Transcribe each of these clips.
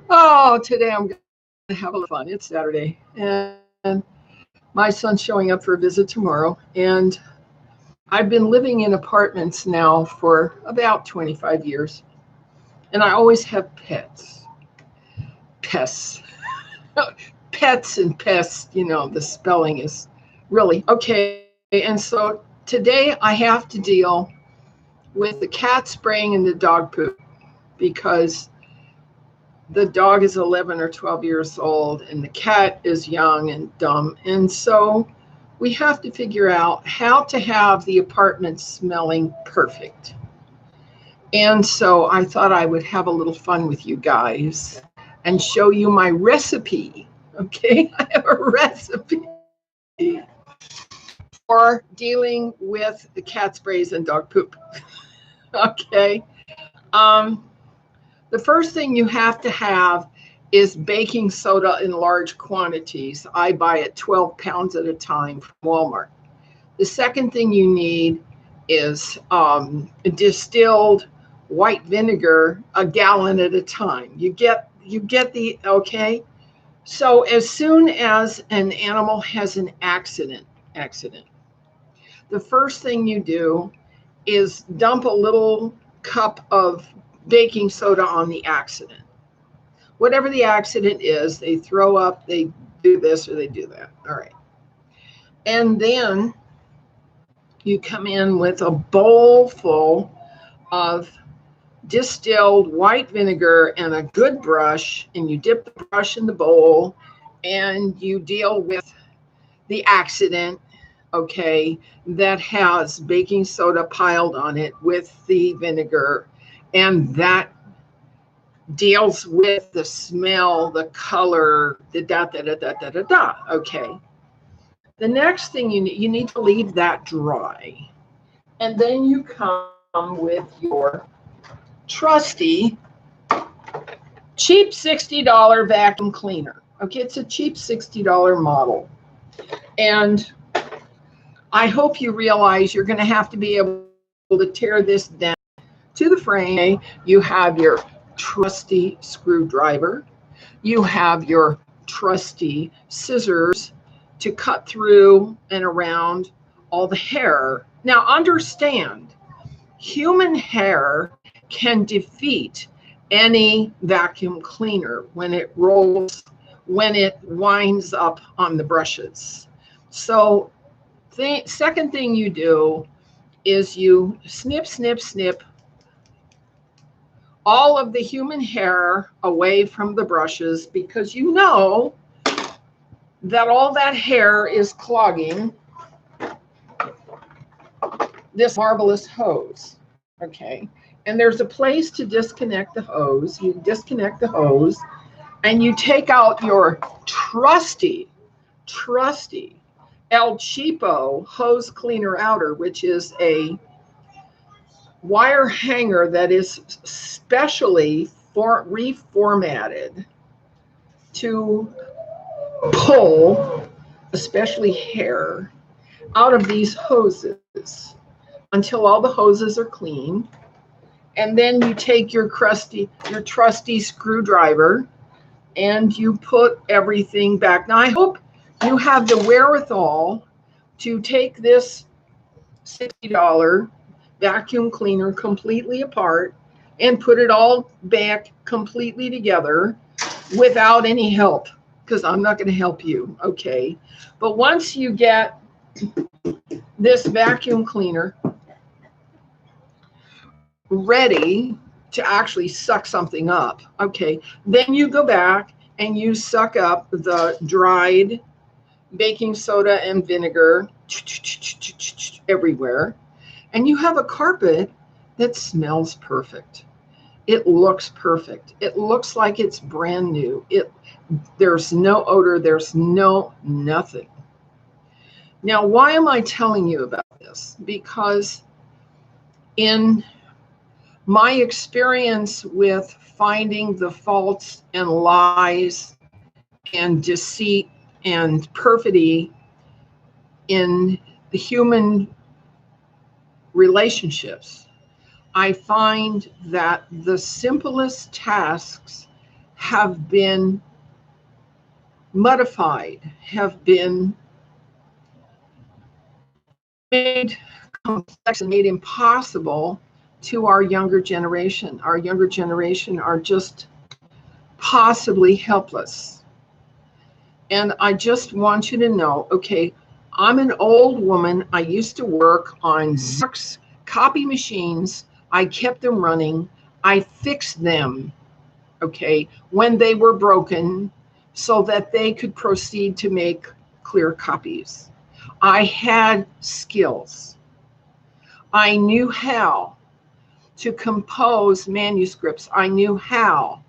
Oh, today I'm going to have a little fun. It's Saturday, and my son's showing up for a visit tomorrow. And I've been living in apartments now for about 25 years, and I always have pets. Pests. Pets and pests, the spelling is really okay. And so today I have to deal with the cat spraying and the dog poop because the dog is 11 or 12 years old and the cat is young and dumb. And so we have to figure out how to have the apartment smelling perfect. And so I thought I would have a little fun with you guys and show you my recipe. Okay, I have a recipe for dealing with the cat sprays and dog poop. Okay. Um, The first thing you have to have is baking soda in large quantities. I buy it 12 pounds at a time from Walmart. The second thing you need is distilled white vinegar, a gallon at a time. You get the okay. So as soon as an animal has an accident, the first thing you do is dump a little cup of baking soda on the accident. Whatever the accident is, they throw up, they do this or they do that. All right. And then you come in with a bowl full of distilled white vinegar and a good brush, and you dip the brush in the bowl and you deal with the accident, okay, that has baking soda piled on it with the vinegar, and that deals with the smell, the color, the da da da da da da da. Okay. The next thing you need to leave that dry, and then you come with your trusty cheap $60 vacuum cleaner. Okay, it's a cheap $60 model, and I hope you realize you're going to have to be able to tear this down to the frame. You have your trusty screwdriver. You have your trusty scissors to cut through and around all the hair. Now, understand, human hair can defeat any vacuum cleaner when it rolls, when it winds up on the brushes. So, second thing you do is you snip, snip, snip all of the human hair away from the brushes, because you know that all that hair is clogging this marvelous hose. Okay. And there's a place to disconnect the hose. You disconnect the hose and you take out your trusty El Cheapo hose cleaner outer, which is a wire hanger that is specially reformatted to pull, especially hair, out of these hoses until all the hoses are clean. And then you take your trusty screwdriver and you put everything back. Now, I hope you have the wherewithal to take this $60 vacuum cleaner completely apart and put it all back completely together without any help, because I'm not going to help you, okay? But once you get this vacuum cleaner ready to actually suck something up, okay, then you go back and you suck up the dried baking soda and vinegar everywhere, and you have a carpet that smells perfect. It looks perfect. It looks like it's brand new. There's no odor, there's nothing. Now, why am I telling you about this? Because in my experience with finding the faults and lies and deceit and perfidy in the human relationships, I find that the simplest tasks have been modified, have been made complex and made impossible to our younger generation. Our younger generation are just possibly helpless. And I just want you to know, okay, I'm an old woman. I used to work on Xerox copy machines. I kept them running. I fixed them, okay, when they were broken so that they could proceed to make clear copies. I had skills. I knew how to compose manuscripts. I knew how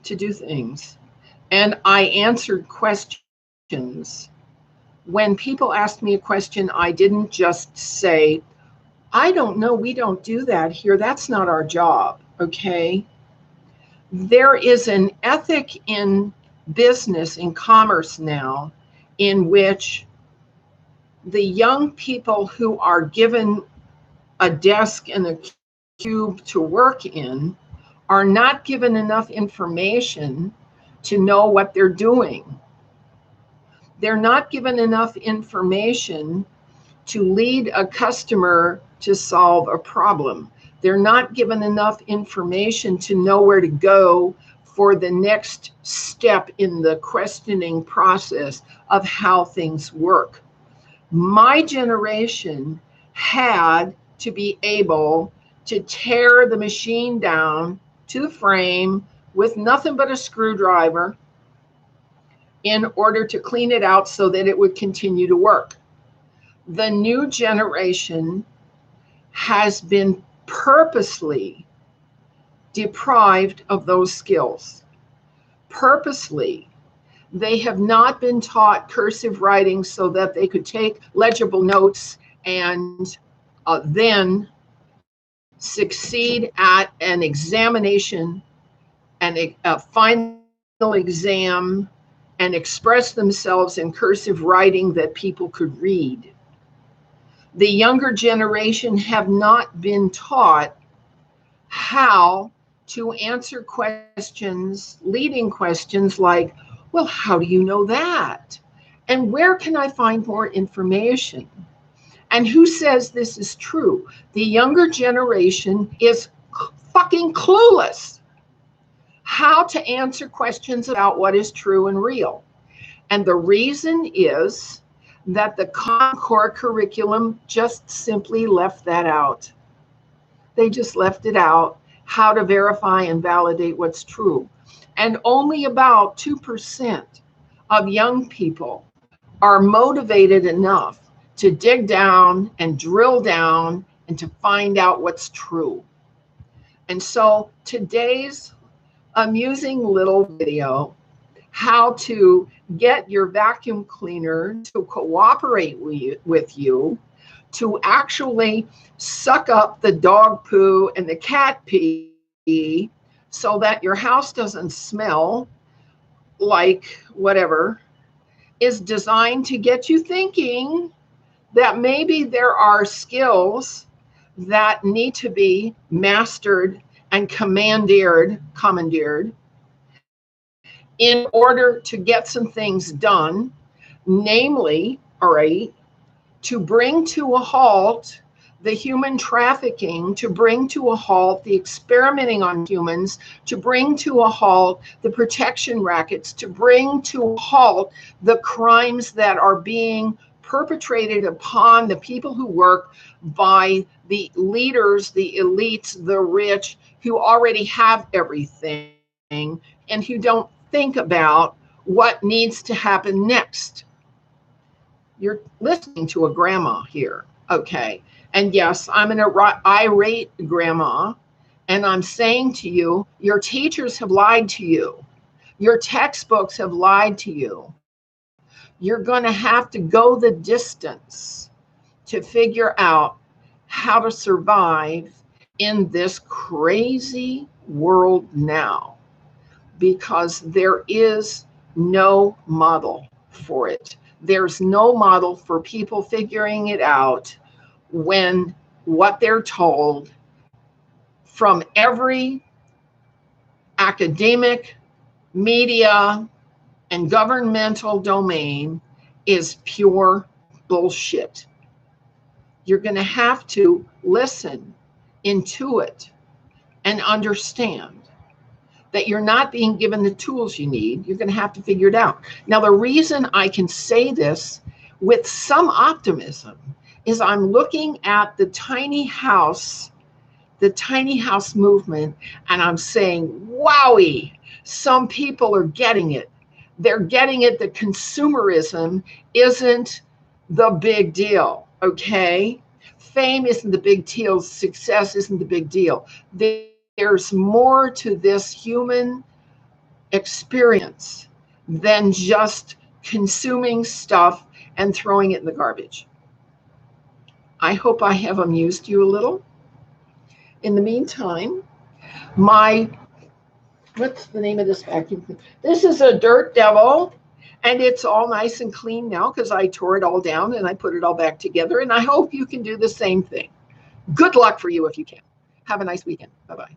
to do things. And I answered questions. When people asked me a question, I didn't just say, I don't know, we don't do that here. That's not our job, okay? There is an ethic in business, in commerce now, in which the young people who are given a desk and a cube to work in are not given enough information to know what they're doing. They're not given enough information to lead a customer to solve a problem. They're not given enough information to know where to go for the next step in the questioning process of how things work. My generation had to be able to tear the machine down to the frame with nothing but a screwdriver in order to clean it out so that it would continue to work. The new generation has been purposely deprived of those skills. Purposely. They have not been taught cursive writing so that they could take legible notes and then succeed at an examination and a final exam and express themselves in cursive writing that people could read. The younger generation have not been taught how to answer questions, leading questions like, well, how do you know that? And where can I find more information? And who says this is true? The younger generation is fucking clueless how to answer questions about what is true and real. And the reason is that the Core curriculum just simply left that out. They just left it out, how to verify and validate what's true. And only about 2% of young people are motivated enough to dig down and drill down and to find out what's true. And so today's amusing little video, how to get your vacuum cleaner to cooperate with you, to actually suck up the dog poo and the cat pee so that your house doesn't smell like whatever, is designed to get you thinking that maybe there are skills that need to be mastered and commandeered in order to get some things done, namely, all right, to bring to a halt the human trafficking, to bring to a halt the experimenting on humans, to bring to a halt the protection rackets, to bring to a halt the crimes that are being perpetrated upon the people who work by the leaders, the elites, the rich, who already have everything and who don't think about what needs to happen next. You're listening to a grandma here, okay? And yes, I'm an irate grandma, and I'm saying to you, your teachers have lied to you. Your textbooks have lied to you. You're going to have to go the distance to figure out how to survive in this crazy world now, because there is no model for it. There's no model for people figuring it out when what they're told from every academic, media, and governmental domain is pure bullshit. You're going to have to listen, intuit, and understand that you're not being given the tools you need. You're going to have to figure it out. Now, the reason I can say this with some optimism is I'm looking at the tiny house movement, and I'm saying, wowie, some people are getting it. They're getting it that consumerism isn't the big deal, okay? Fame isn't the big deal. Success isn't the big deal. There's more to this human experience than just consuming stuff and throwing it in the garbage. I hope I have amused you a little. In the meantime, what's the name of this vacuum? This is a Dirt Devil, and it's all nice and clean now because I tore it all down and I put it all back together, and I hope you can do the same thing. Good luck for you if you can. Have a nice weekend. Bye-bye.